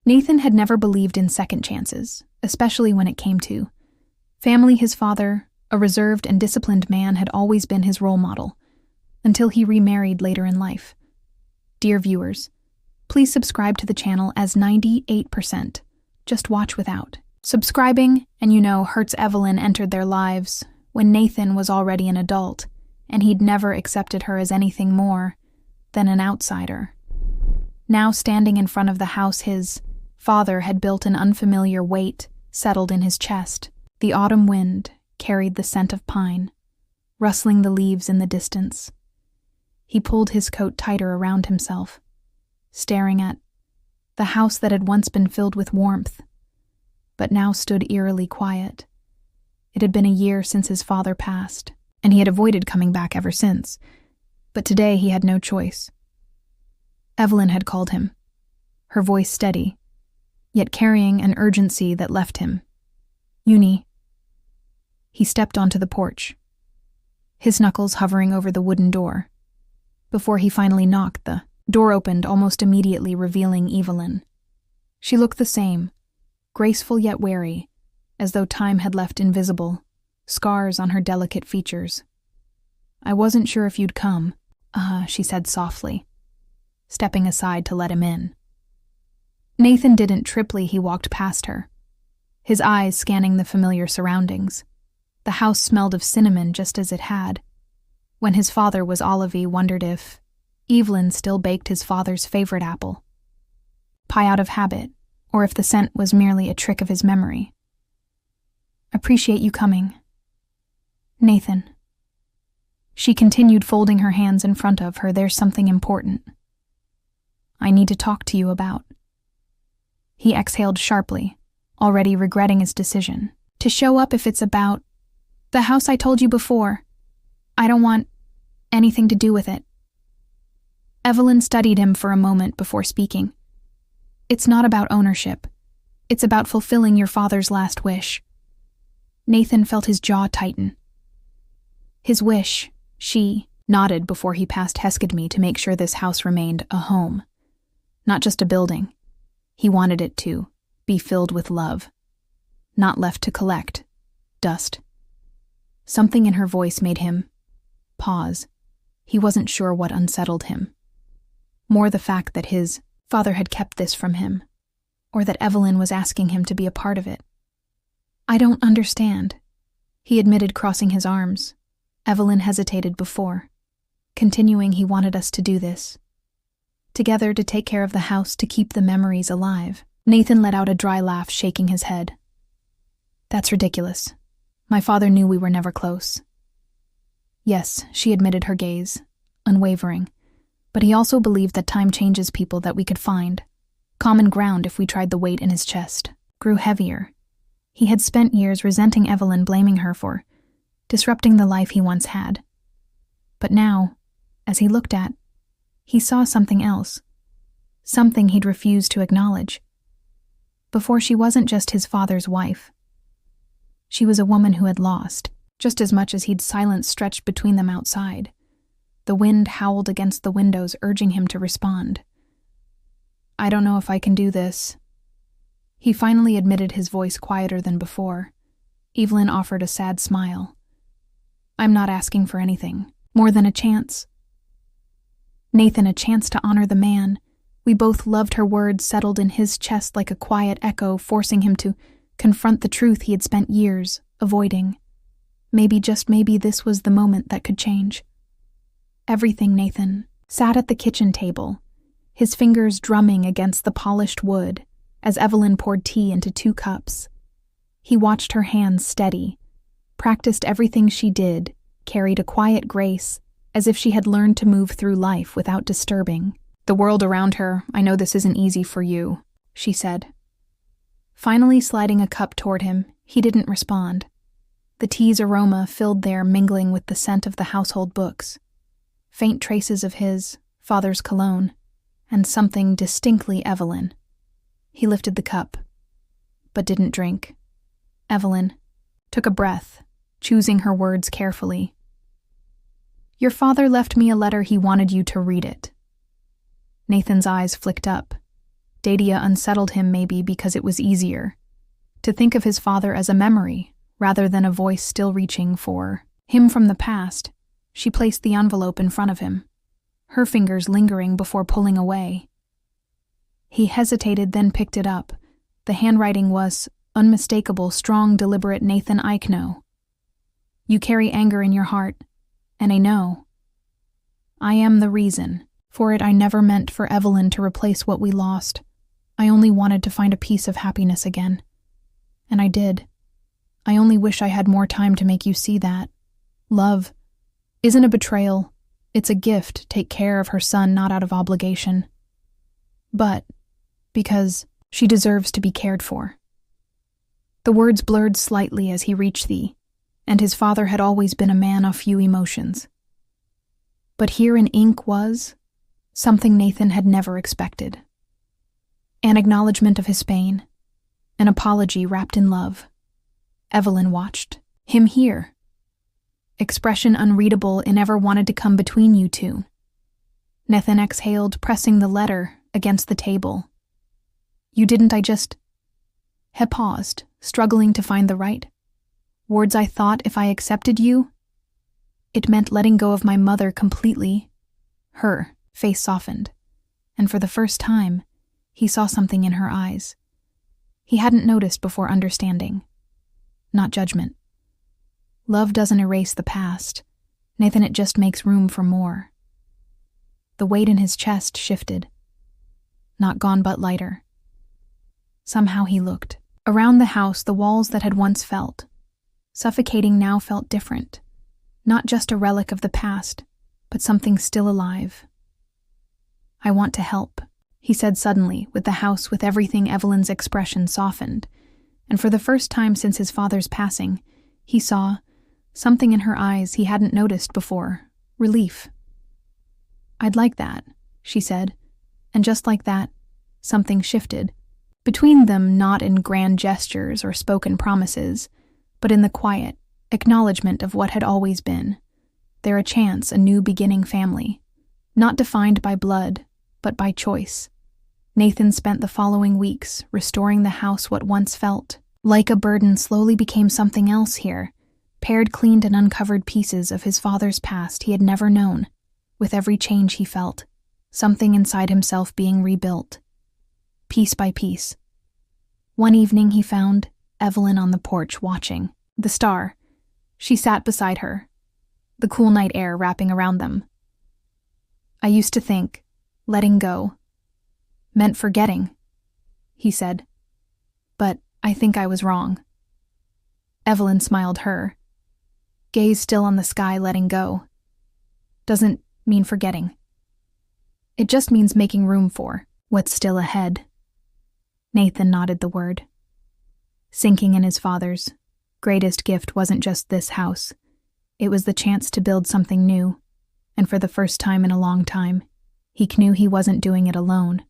Nathan had never believed in second chances, especially when it came to family. His father, a reserved and disciplined man, had always been his role model, until he remarried later in life. Dear viewers, please subscribe to the channel as 98% just watch without subscribing, and Hertz Evelyn entered their lives when Nathan was already an adult, and he'd never accepted her as anything more than an outsider. Now standing in front of the house his father had built, an unfamiliar weight settled in his chest. The autumn wind carried the scent of pine, rustling the leaves in the distance. He pulled his coat tighter around himself, staring at the house that had once been filled with warmth, but now stood eerily quiet. It had been a year since his father passed, and he had avoided coming back ever since. But today he had no choice. Evelyn had called him, her voice steady, yet carrying an urgency that left him. Uni. He stepped onto the porch, his knuckles hovering over the wooden door. Before he finally knocked, the door opened almost immediately, revealing Evelyn. She looked the same, graceful yet wary, as though time had left invisible scars on her delicate features. "I wasn't sure if you'd come," she said softly, stepping aside to let him in. Nathan didn't triply. He walked past her, his eyes scanning the familiar surroundings. The house smelled of cinnamon just as it had when his father was alive. He wondered if Evelyn still baked his father's favorite apple pie out of habit, or if the scent was merely a trick of his memory. "Appreciate you coming, Nathan." She continued, folding her hands in front of her. "There's something important I need to talk to you about." He exhaled sharply, already regretting his decision to show up. "If it's about the house I told you before, I don't want anything to do with it." Evelyn studied him for a moment before speaking. "It's not about ownership. It's about fulfilling your father's last wish." Nathan felt his jaw tighten. "His wish," she nodded before he passed Hesked to make sure this house remained a home, not just a building. He wanted it to be filled with love, not left to collect dust. Something in her voice made him pause. He wasn't sure what unsettled him. More the fact that his father had kept this from him, or that Evelyn was asking him to be a part of it. "I don't understand," he admitted, crossing his arms. Evelyn hesitated before continuing. "He wanted us to do this together, to take care of the house, to keep the memories alive." Nathan let out a dry laugh, shaking his head. "That's ridiculous. My father knew we were never close." "Yes," she admitted, her gaze unwavering. "But he also believed that time changes people, that we could find common ground if we tried." The weight in his chest grew heavier. He had spent years resenting Evelyn, blaming her for disrupting the life he once had. But now, as he looked at, he saw something else, something he'd refused to acknowledge. Before, she wasn't just his father's wife. She was a woman who had lost, just as much as he'd. Silence stretched between them outside. The wind howled against the windows, urging him to respond. "I don't know if I can do this," he finally admitted, his voice quieter than before. Evelyn offered a sad smile. "I'm not asking for anything more than a chance." Nathan, a chance to honor the man we both loved. Her words settled in his chest like a quiet echo, forcing him to confront the truth he had spent years avoiding. Maybe, just maybe, this was the moment that could change everything. Nathan sat at the kitchen table, his fingers drumming against the polished wood as Evelyn poured tea into 2 cups. He watched her hands steady, practiced everything she did, carried a quiet grace, as if she had learned to move through life without disturbing the world around her. "I know this isn't easy for you," she said. Finally sliding a cup toward him, he didn't respond. The tea's aroma filled the air, mingling with the scent of the household books, faint traces of his father's cologne, and something distinctly Evelyn. He lifted the cup, but didn't drink. Evelyn took a breath, choosing her words carefully. "Your father left me a letter. He wanted you to read it." Nathan's eyes flicked up, Dadia unsettled him maybe because it was easier to think of his father as a memory rather than a voice still reaching for him from the past. She placed the envelope in front of him, her fingers lingering before pulling away. He hesitated, then picked it up. The handwriting was unmistakable, strong, deliberate. Nathan, I know. You carry anger in your heart, and I know. I am the reason for it. I never meant for Evelyn to replace what we lost. I only wanted to find a piece of happiness again. And I did. I only wish I had more time to make you see that. Love isn't a betrayal. It's a gift. Take care of her son, not out of obligation, but because she deserves to be cared for. The words blurred slightly as he reached thee, and his father had always been a man of few emotions. But here in ink was something Nathan had never expected. An acknowledgement of his pain, an apology wrapped in love. Evelyn watched him here. Expression unreadable. It never wanted to come between you two. Nathan exhaled, pressing the letter against the table. You didn't. I just... He paused, struggling to find the right words. I thought if I accepted you, it meant letting go of my mother completely. Her face softened, and for the first time, he saw something in her eyes he hadn't noticed before. Understanding, not judgment. Love doesn't erase the past, Nathan, it just makes room for more. The weight in his chest shifted. Not gone, but lighter. Somehow he looked around the house. The walls that had once felt suffocating now felt different. Not just a relic of the past, but something still alive. I want to help, he said suddenly, with the house, with everything. Evelyn's expression softened, and for the first time since his father's passing, he saw something in her eyes he hadn't noticed before. Relief. I'd like that, she said, and just like that, something shifted. Between them, not in grand gestures or spoken promises, but in the quiet acknowledgement of what had always been. There a chance, a new beginning family, not defined by blood, but by choice. Nathan spent the following weeks restoring the house. What once felt like a burden slowly became something else here, paired, cleaned, and uncovered pieces of his father's past he had never known. With every change he felt something inside himself being rebuilt, piece by piece. One evening he found Evelyn on the porch watching the star. She sat beside her, the cool night air wrapping around them. I used to think letting go meant forgetting, he said, but I think I was wrong. Evelyn smiled. Her gaze still on the sky. Letting go doesn't mean forgetting. It just means making room for what's still ahead. Nathan nodded the word. Sinking in his father's greatest gift wasn't just this house. It was the chance to build something new, and for the first time in a long time, he knew he wasn't doing it alone.